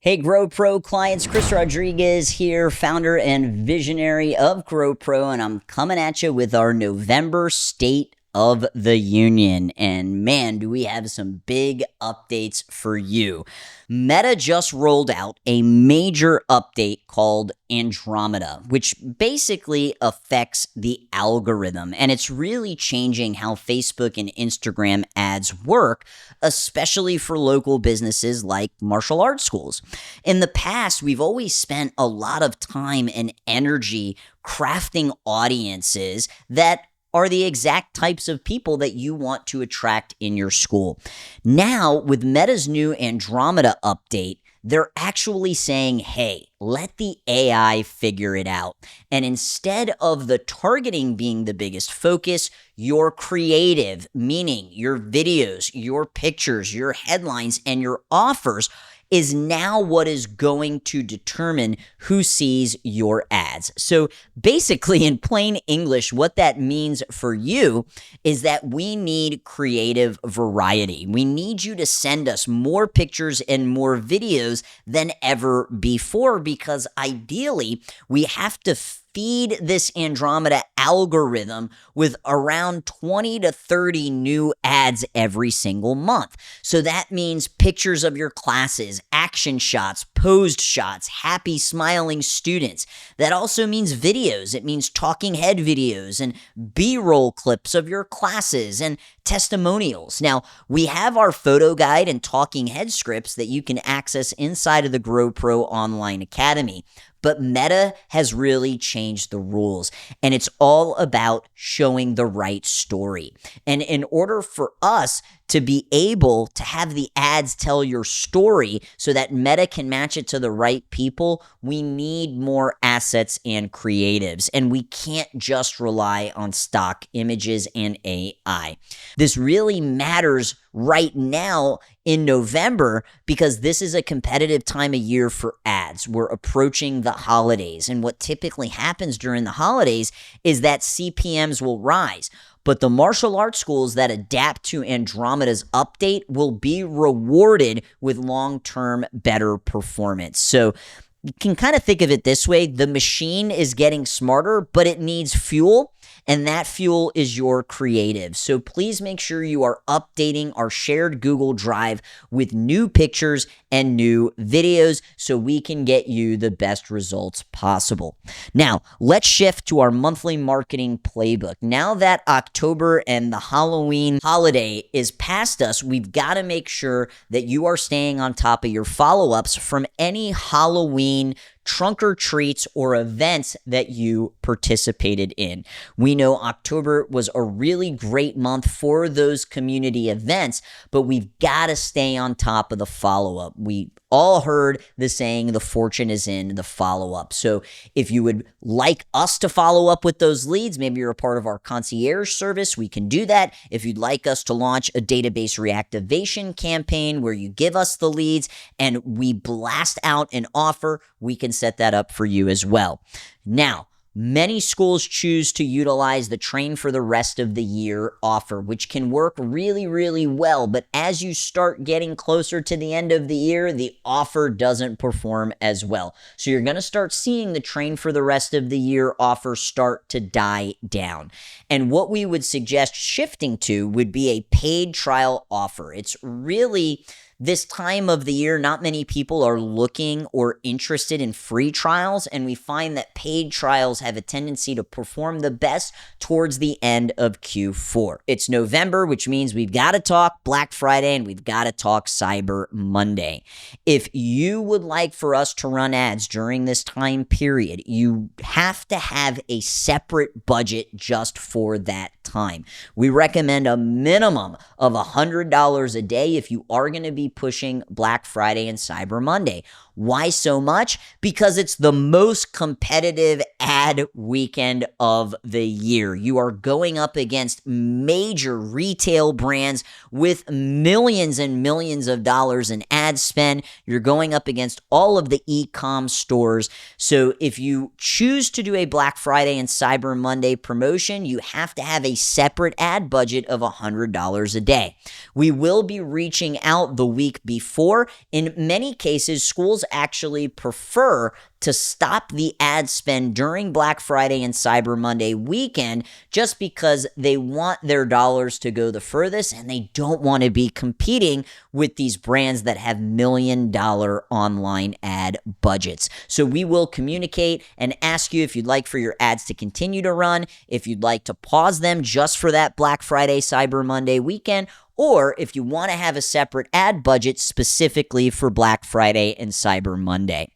Hey, Grow Pro clients, Chris Rodriguez here, founder and visionary of Grow Pro, and I'm coming at you with our November State of the Union. And man, do we have some big updates for you. Meta just rolled out a major update called Andromeda, which basically affects the algorithm, and it's really changing how Facebook and Instagram ads work, especially for local businesses like martial arts schools. In the past, we've always spent a lot of time and energy crafting audiences that are the exact types of people that you want to attract in your school. Now, with Meta's new Andromeda update, they're actually saying, hey, let the AI figure it out. And instead of the targeting being the biggest focus, your creative, meaning your videos, your pictures, your headlines, and your offers is now what is going to determine who sees your ads. So basically, in plain English, what that means for you is that we need creative variety. We need you to send us more pictures and more videos than ever before, because ideally, we have to feed this Andromeda algorithm with around 20 to 30 new ads every single month. So that means pictures of your classes, action shots, posed shots, happy smiling students. That also means videos. It means talking head videos and B-roll clips of your classes and testimonials. Now, we have our photo guide and talking head scripts that you can access inside of the Grow Pro Online Academy. But Meta has really changed the rules, and it's all about showing the right story. And in order for us to be able to have the ads tell your story so that Meta can match it to the right people, we need more assets and creatives, and we can't just rely on stock images and AI. This really matters right now in November because this is a competitive time of year for ads. We're approaching the holidays, and what typically happens during the holidays is that CPMs will rise. But the martial arts schools that adapt to Andromeda's update will be rewarded with long-term better performance. So you can kind of think of it this way. The machine is getting smarter, but it needs fuel, and that fuel is your creative. So please make sure you are updating our shared Google Drive with new pictures and new videos so we can get you the best results possible. Now, let's shift to our monthly marketing playbook. Now that October and the Halloween holiday is past us, we've got to make sure that you are staying on top of your follow-ups from any Halloween trunk or treats or events that you participated in. We know October was a really great month for those community events, but we've got to stay on top of the follow-up. We all heard the saying, the fortune is in the follow-up. So if you would like us to follow up with those leads, maybe you're a part of our concierge service, we can do that. If you'd like us to launch a database reactivation campaign where you give us the leads and we blast out an offer, we can set that up for you as well. Now, many schools choose to utilize the Train for the Rest of the Year offer, which can work really, really well. But as you start getting closer to the end of the year, the offer doesn't perform as well. So you're going to start seeing the Train for the Rest of the Year offer start to die down. And what we would suggest shifting to would be a paid trial offer. It's really this time of the year, not many people are looking or interested in free trials, and we find that paid trials have a tendency to perform the best towards the end of Q4. It's November, which means we've got to talk Black Friday and we've got to talk Cyber Monday. If you would like for us to run ads during this time period, you have to have a separate budget just for that time. We recommend a minimum of $100 a day if you are going to be pushing Black Friday and Cyber Monday. Why so much? Because it's the most competitive ad weekend of the year. You are going up against major retail brands with millions and millions of dollars in ad spend. You're going up against all of the e-com stores. So if you choose to do a Black Friday and Cyber Monday promotion, you have to have a separate ad budget of $100 a day. We will be reaching out the week before. In many cases, schools actually prefer to stop the ad spend during Black Friday and Cyber Monday weekend just because they want their dollars to go the furthest and they don't want to be competing with these brands that have $1 million online ad budgets. So we will communicate and ask you if you'd like for your ads to continue to run, if you'd like to pause them just for that Black Friday, Cyber Monday weekend, or if you want to have a separate ad budget specifically for Black Friday and Cyber Monday.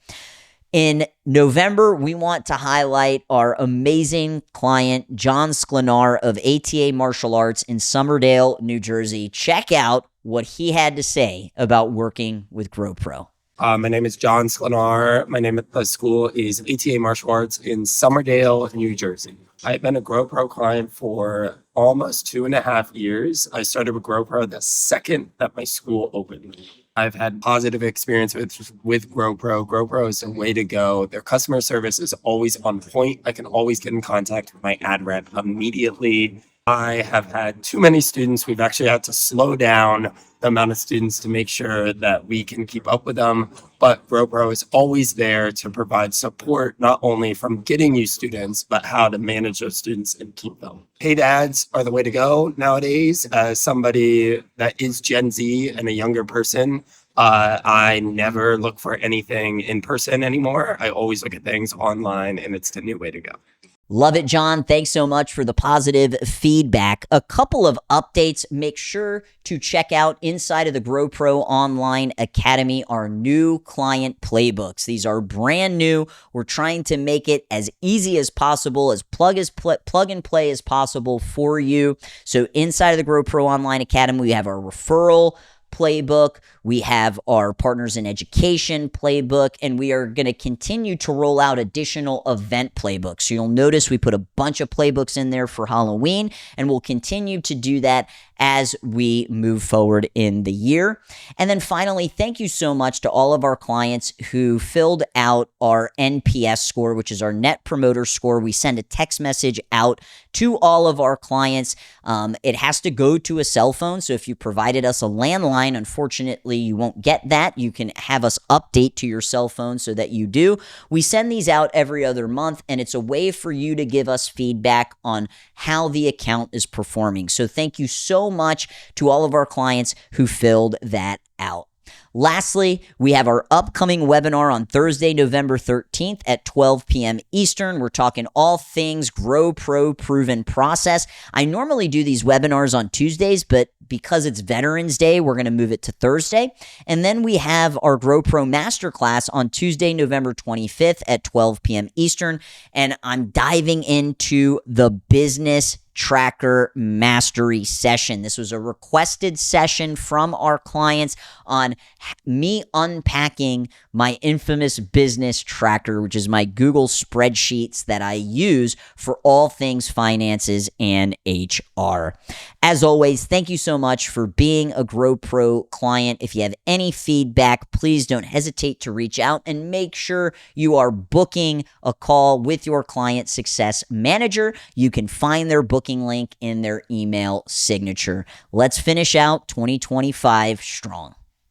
In November, we want to highlight our amazing client, John Sklenar of ATA Martial Arts in Somerdale, New Jersey. Check out what he had to say about working with GrowPro. My name is John Sklenar. My name at the school is ATA Martial Arts in Somerdale, New Jersey. I've been a GrowPro client for almost 2.5 years. I started with GrowPro the second that my school opened. I've had positive experience with GrowPro. GrowPro is the way to go. Their customer service is always on point. I can always get in contact with my ad rep immediately. I have had too many students. We've actually had to slow down the amount of students to make sure that we can keep up with them. But GrowPro is always there to provide support, not only from getting you students, but how to manage those students and keep them. Paid ads are the way to go nowadays. As somebody that is Gen Z and a younger person, I never look for anything in person anymore. I always look at things online, and it's the new way to go. Love it, John. Thanks so much for the positive feedback. A couple of updates. Make sure to check out inside of the GrowPro Online Academy our new client playbooks. These are brand new. We're trying to make it as easy as possible, as plug and play as possible for you. So inside of the GrowPro Online Academy, we have our referral playbook, we have our Partners in Education playbook, and we are going to continue to roll out additional event playbooks. So you'll notice we put a bunch of playbooks in there for Halloween, and we'll continue to do that as we move forward in the year. And then finally, thank you so much to all of our clients who filled out our NPS score, which is our Net Promoter Score. We send a text message out to all of our clients. It has to go to a cell phone. So if you provided us a landline, unfortunately, you won't get that. You can have us update to your cell phone so that you do. We send these out every other month, and it's a way for you to give us feedback on how the account is performing. So thank you so much to all of our clients who filled that out. Lastly, we have our upcoming webinar on Thursday, November 13th at 12 p.m. Eastern. We're talking all things GrowPro Proven Process. I normally do these webinars on Tuesdays, but because it's Veterans Day, we're going to move it to Thursday. And then we have our GrowPro Masterclass on Tuesday, November 25th at 12 p.m. Eastern. And I'm diving into the business tracker mastery session. This was a requested session from our clients on me unpacking my infamous business tracker, which is my Google spreadsheets that I use for all things finances and HR. As always, thank you so much for being a GrowPro client. If you have any feedback, please don't hesitate to reach out and make sure you are booking a call with your client success manager. You can find their booking link in their email signature. Let's finish out 2025 strong.